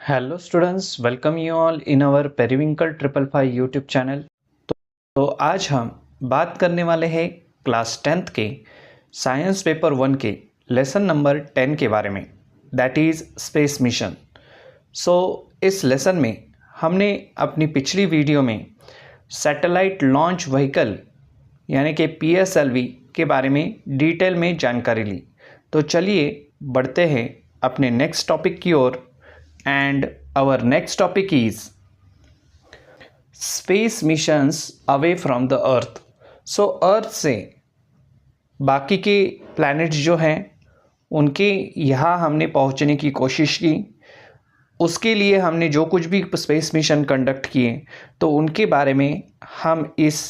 Hello students, welcome you all in our periwinkle 555 YouTube channel. तो आज हम बात करने वाले हैं क्लास 10th के साइंस पेपर 1 के लेसन नंबर 10 के बारे में, दैट इज़ स्पेस मिशन। इस लेसन में हमने अपनी पिछली वीडियो में सैटेलाइट लॉन्च व्हीकल यानी कि PSLV के बारे में डिटेल में जानकारी ली। तो चलिए बढ़ते हैं अपने नेक्स्ट टॉपिक की ओर। And our next topic is space missions away from the earth. So earth से बाकी के प्लैनेट्स जो हैं उनके यहाँ हमने पहुँचने की कोशिश की। उसके लिए हमने जो कुछ भी स्पेस मिशन कंडक्ट किए तो उनके बारे में हम इस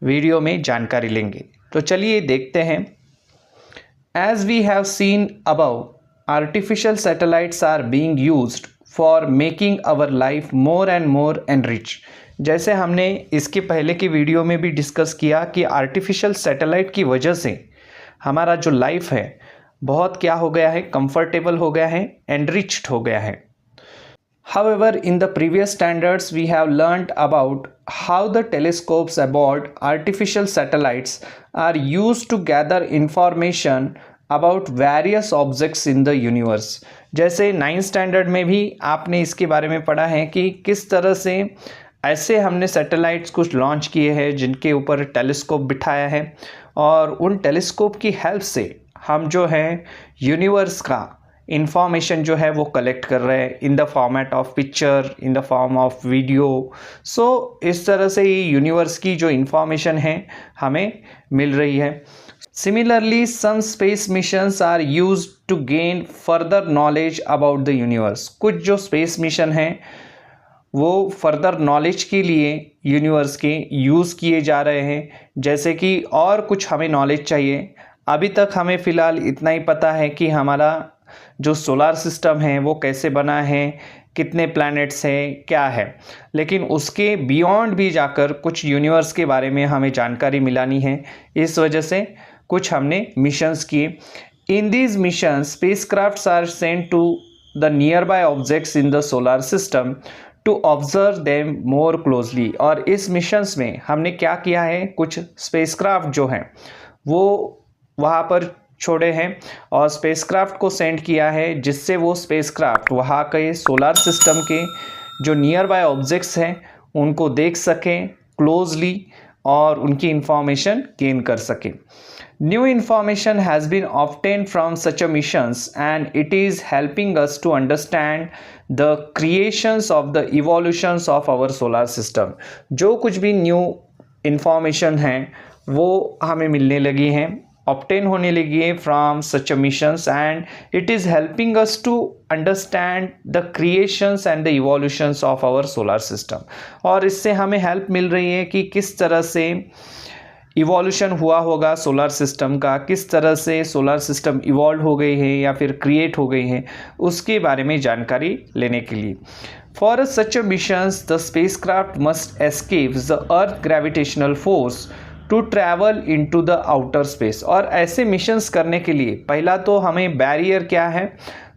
वीडियो में जानकारी लेंगे। तो चलिए देखते हैं। As we have seen above, artificial satellites are being used for making our life more and more enriched. जैसे हमने इसके पहले की वीडियो में भी डिस्कस किया कि आर्टिफिशियल सैटेलाइट की वजह से हमारा जो लाइफ है बहुत क्या हो गया है, कंफर्टेबल हो गया है, एनरिच्ड हो गया है। However, in the previous standards, we have learnt about how the telescopes aboard artificial satellites are used to gather information about various objects in the universe. जैसे 9th स्टैंडर्ड में भी आपने इसके बारे में पढ़ा है कि किस तरह से ऐसे हमने सैटेलाइट्स कुछ लॉन्च किए हैं जिनके ऊपर टेलीस्कोप बिठाया है और उन टेलीस्कोप की हेल्प से हम जो है यूनिवर्स का इंफॉर्मेशन जो है वो कलेक्ट कर रहे हैं in the format of picture, in the form of video. इस तरह से ये यूनिवर्स की जो इंफॉर्मेशन है हमें मिल रही है। Similarly some space missions are used to gain further knowledge about the universe. कुछ जो स्पेस मिशन हैं वो फर्दर नॉलेज के लिए यूनिवर्स के यूज़ किए जा रहे हैं। जैसे कि और कुछ हमें नॉलेज चाहिए। अभी तक हमें फ़िलहाल इतना ही पता है कि हमारा जो सोलार सिस्टम है वो कैसे बना है, कितने प्लैनेट्स हैं, क्या है, लेकिन उसके बियॉन्ड भी जाकर कुछ यूनिवर्स के बारे में हमें जानकारी मिलानी है। इस वजह से कुछ हमने मिशंस किए। In these mission spacecrafts are sent to the nearby objects in the solar system to observe them more closely. और इस मिशंस में हमने क्या किया है, कुछ स्पेसक्राफ्ट जो हैं वो वहाँ पर छोड़े हैं और स्पेसक्राफ्ट को सेंड किया है जिससे वो स्पेसक्राफ्ट वहाँ के सोलार सिस्टम के जो नियर बाय ऑब्जेक्ट्स हैं उनको देख सकें क्लोजली और उनकी इंफॉर्मेशन गेन कर सकें। New information has been obtained from such a missions and it is helping us to understand the creations of the evolutions of our solar system. जो कुछ भी न्यू इंफॉर्मेशन है वो हमें मिलने लगी हैं, obtain होने लगी है from such a missions and it is helping us to understand the creations and the evolutions of our solar system. और इससे हमें हेल्प मिल रही है कि किस तरह से इवोल्यूशन हुआ होगा सोलर सिस्टम का, किस तरह से सोलर सिस्टम इवॉल्व हो गई है या फिर क्रिएट हो गई है, उसके बारे में जानकारी लेने के लिए। For such missions the spacecraft must escape the earth gravitational force to travel into the outer space. और ऐसे मिशंस करने के लिए पहला तो हमें बैरियर क्या है,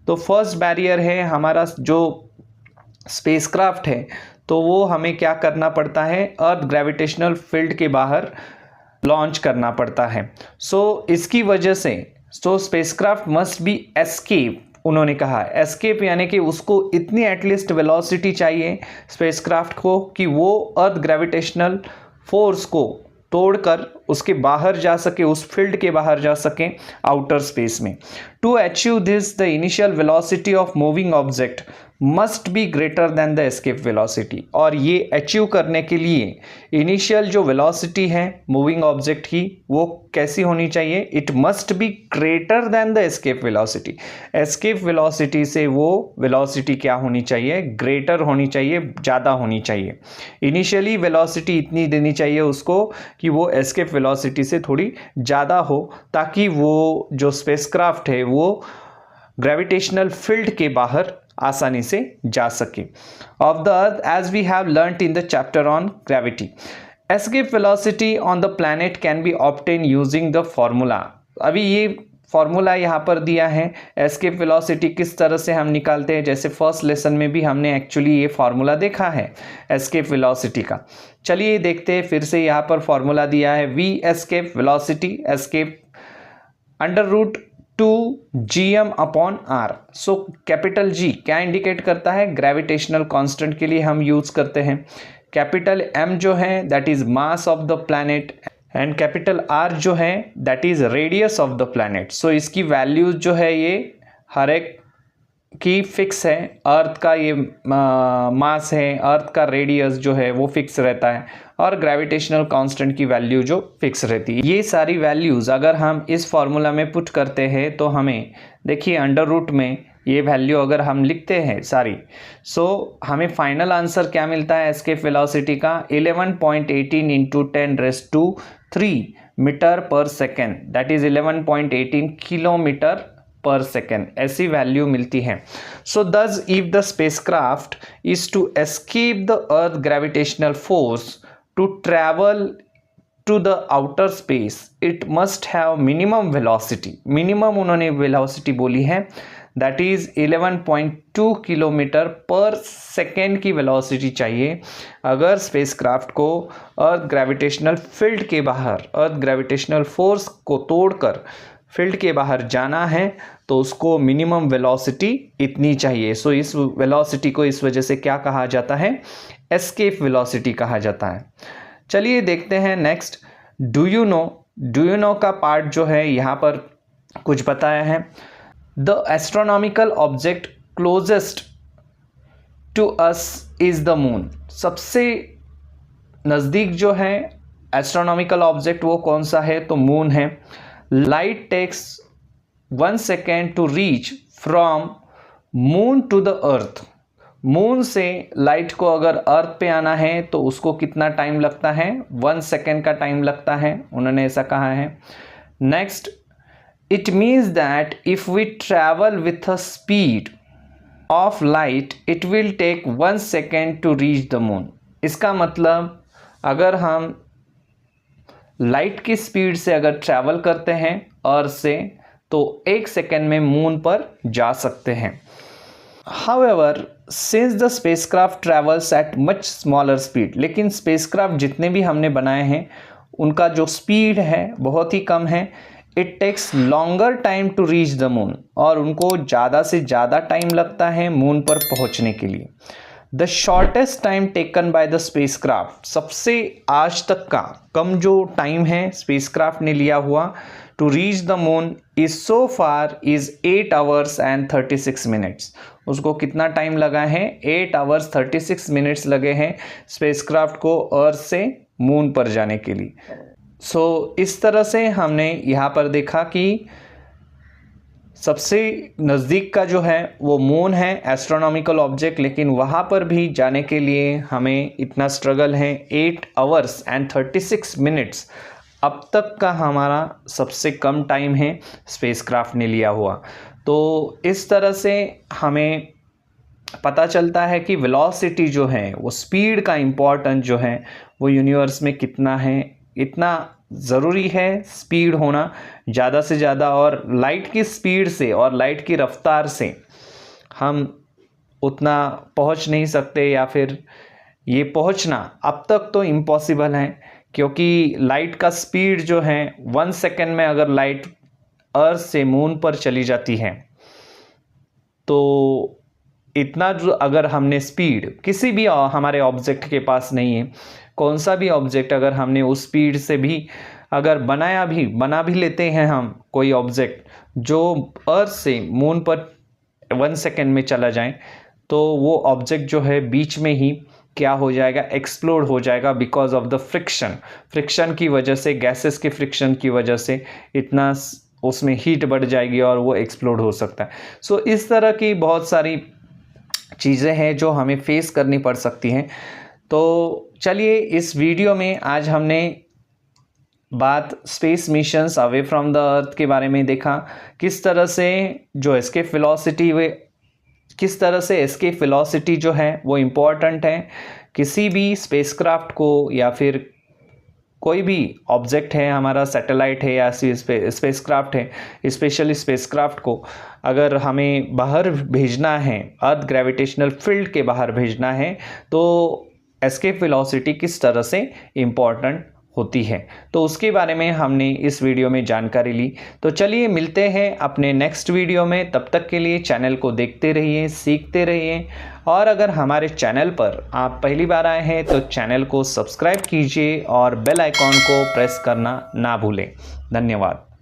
तो फर्स्ट बैरियर है हमारा जो स्पेसक्राफ्ट है तो वो हमें क्या करना पड़ता है, अर्थ ग्रेविटेशनल फील्ड के बाहर लॉन्च करना पड़ता है। इसकी वजह से स्पेसक्राफ्ट मस्ट बी एस्केप। उन्होंने कहा एस्केप यानी कि उसको इतनी एटलीस्ट वेलोसिटी चाहिए स्पेसक्राफ्ट को कि वो अर्थ ग्रेविटेशनल फोर्स को तोड़कर उसके बाहर जा सके, उस फील्ड के बाहर जा सके आउटर स्पेस में। To achieve this the initial velocity of moving object must be greater than the escape velocity. और ये अचीव करने के लिए इनिशियल जो वेलोसिटी है मूविंग ऑब्जेक्ट की वो कैसी होनी चाहिए, it must be greater than the escape velocity. Escape velocity से वो वेलोसिटी क्या होनी चाहिए, ग्रेटर होनी चाहिए, ज़्यादा होनी चाहिए। इनिशियली वेलोसिटी इतनी देनी चाहिए उसको कि वो एस्केप वेलोसिटी से थोड़ी ज़्यादा हो ताकि वो जो स्पेसक्राफ्ट है वो ग्रेविटेशनल फील्ड के बाहर आसानी से जा सके। Of the earth as we have learned in the chapter on gravity, escape velocity on the planet can be obtain using the formula. अभी ये फॉर्मूला यहाँ पर दिया है, एस्केप वेलोसिटी किस तरह से हम निकालते हैं। जैसे फर्स्ट लेसन में भी हमने एक्चुअली ये फार्मूला देखा है एस्केप वेलोसिटी का। चलिए देखते हैं फिर से। यहाँ पर फॉर्मूला दिया है V escape velocity, escape √2 gm upon r। So capital G क्या इंडिकेट करता है, ग्रेविटेशनल कांस्टेंट के लिए हम यूज करते हैं। कैपिटल M जो है that is mass of the planet, and capital R जो है that is radius of the planet. So इसकी वैल्यूज जो है ये हर एक की फिक्स है। अर्थ का ये मास है, अर्थ का रेडियस जो है वो फिक्स रहता है, और ग्रेविटेशनल कांस्टेंट की वैल्यू जो फिक्स रहती है। ये सारी वैल्यूज़ अगर हम इस फॉर्मूला में पुट करते हैं तो हमें देखिए अंडर रूट में ये वैल्यू अगर हम लिखते हैं सारी, सो हमें फाइनल आंसर क्या मिलता है एस्केप वेलोसिटी का 11.18 into 10⁻³ metre per second, that is 11.18 kilometre per second, ऐसी वैल्यू मिलती है। So thus if the spacecraft is to escape the earth gravitational force to travel to the outer space it must have minimum velocity. Minimum उन्होंने velocity बोली है that is 11.2 kilometre per second की velocity चाहिए अगर spacecraft को अर्थ gravitational field के बाहर, अर्थ gravitational force को तोड़कर फील्ड के बाहर जाना है, तो उसको मिनिमम वेलोसिटी इतनी चाहिए। सो इस वेलोसिटी को इस वजह से क्या कहा जाता है, एस्केप वेलोसिटी कहा जाता है। चलिए देखते हैं नेक्स्ट, डू यू नो का पार्ट जो है यहाँ पर कुछ बताया है। The astronomical object closest to us is the moon. सबसे नज़दीक जो है एस्ट्रोनॉमिकल ऑब्जेक्ट वो कौन सा है, तो मून है। Light takes 1 second to reach from moon to the earth. Moon से लाइट को अगर अर्थ पे आना है तो उसको कितना टाइम लगता है, 1 सेकेंड का टाइम लगता है, उन्होंने ऐसा कहा है। Next, it means that if we travel with a speed of light it will take 1 second to reach the moon. इसका मतलब अगर हम लाइट की स्पीड से अगर ट्रैवल करते हैं अर्थ से तो 1 सेकेंड में मून पर जा सकते हैं। However, since the spacecraft travels at much smaller speed, लेकिन स्पेसक्राफ्ट जितने भी हमने बनाए हैं उनका जो स्पीड है बहुत ही कम है। It takes longer time to reach the moon, और उनको ज़्यादा से ज़्यादा टाइम लगता है मून पर पहुंचने के लिए। The shortest time taken by the spacecraft, सबसे आज तक का कम जो टाइम है स्पेसक्राफ्ट ने लिया हुआ to reach the moon is so far is 8 hours and 36 minutes। उसको कितना टाइम लगा है, 8 hours 36 minutes लगे हैं स्पेसक्राफ्ट को अर्थ से मून पर जाने के लिए। सो इस तरह से हमने यहाँ पर देखा कि सबसे नज़दीक का जो है वो मून है एस्ट्रोनॉमिकल ऑब्जेक्ट, लेकिन वहाँ पर भी जाने के लिए हमें इतना स्ट्रगल है। 8 hours and 36 minutes अब तक का हमारा सबसे कम टाइम है स्पेसक्राफ्ट ने लिया हुआ। तो इस तरह से हमें पता चलता है कि वेलोसिटी जो है वो स्पीड का इम्पोर्टेंस जो है वो यूनिवर्स में कितना है, इतना ज़रूरी है स्पीड होना ज़्यादा से ज़्यादा। और लाइट की स्पीड से और लाइट की रफ्तार से हम उतना पहुंच नहीं सकते, या फिर ये पहुंचना अब तक तो इम्पॉसिबल है, क्योंकि लाइट का स्पीड जो है 1 सेकेंड में अगर लाइट अर्थ से मून पर चली जाती है तो इतना जो अगर हमने स्पीड किसी भी हमारे ऑब्जेक्ट के पास नहीं है, कौन सा भी ऑब्जेक्ट अगर हमने उस स्पीड से भी अगर बना भी लेते हैं हम कोई ऑब्जेक्ट जो अर्थ से मून पर 1 सेकेंड में चला जाए, तो वो ऑब्जेक्ट जो है बीच में ही क्या हो जाएगा, एक्सप्लोड हो जाएगा बिकॉज ऑफ द फ्रिक्शन की वजह से, गैसेस के फ्रिक्शन की वजह से इतना उसमें हीट बढ़ जाएगी और वो एक्सप्लोड हो सकता है। सो इस तरह की बहुत सारी चीज़ें हैं जो हमें फेस करनी पड़ सकती हैं। तो चलिए इस वीडियो में आज हमने बात space missions away from the earth के बारे में देखा, किस तरह से एस्केप वेलोसिटी जो है वो इम्पोर्टेंट है किसी भी स्पेसक्राफ्ट को या फिर कोई भी ऑब्जेक्ट है, हमारा सैटेलाइट है या स्पेसक्राफ्ट है, स्पेशली स्पेसक्राफ्ट को अगर हमें बाहर भेजना है, अर्थ ग्रेविटेशनल फील्ड के बाहर भेजना है, तो एस्केप वेलोसिटी किस तरह से इम्पॉर्टेंट होती है, तो उसके बारे में हमने इस वीडियो में जानकारी ली। तो चलिए मिलते हैं अपने नेक्स्ट वीडियो में। तब तक के लिए चैनल को देखते रहिए, सीखते रहिए, और अगर हमारे चैनल पर आप पहली बार आए हैं तो चैनल को सब्सक्राइब कीजिए और बेल आइकॉन को प्रेस करना ना भूलें। धन्यवाद।